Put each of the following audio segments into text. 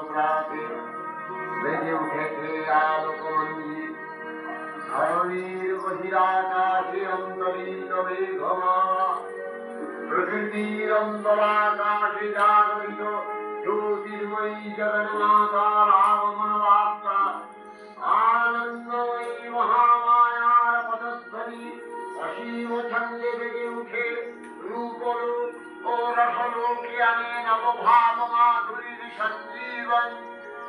প্রাতে বেজে উঠেছে আলোকমন্দির ধরণীর বহিরাকাশে অন্তরিত মেঘমা প্রকৃতির অন্তরাকাশে জাগরিত জ্যোতির্ময়ী জগন্মাতার আগমন বার্তা আনন্দময়ী মহামায়ার পদধ্বনি অসীম ছন্দে বেজে উঠে রূপরূপ ও রসলোকে আনে নবভাব মাধুরীর সঞ্জীবন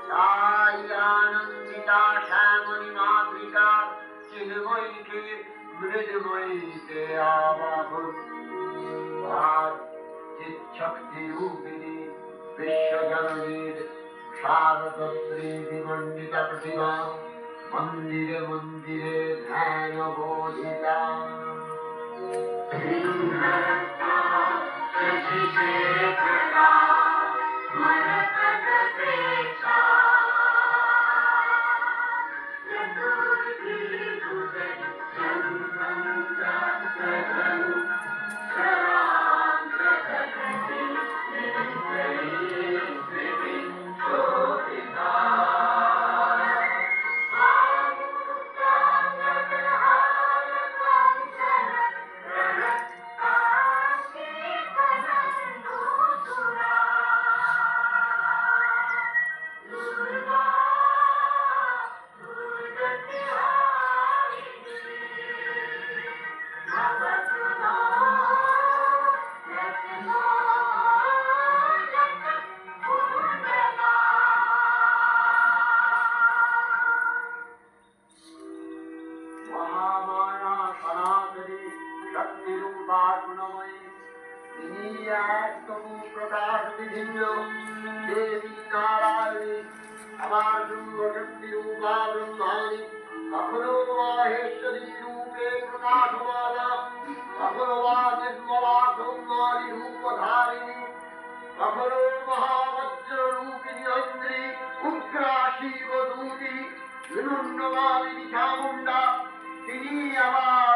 তাই আনন্দিতা শ্যামণী মাতৃকা চিন্ময়ীকে মৃদুময়ীতে আবাহন আর চিৎশক্তি রূপিণী বিশ্বজননীর শারদশ্রী বিমণ্ডিতা প্রতিমা মন্দিরে মন্দিরে ধ্যান বোধিতা প্রকাশ বিভিন্ন দেবী নারায়ণী আমার দুর্গশক্তি রূপা ব্রহ্মাণী কখনো মহেশ্বরী রূপে প্রকাশমান কখনো বা নির্মলা কৌমারী রূপধারিণী কখনো মহাবজ্র রূপিণী অন্ধ্রী উগ্রা শিবদূতি বিনুন্নমালিনী চামুণ্ডা তিনি আমার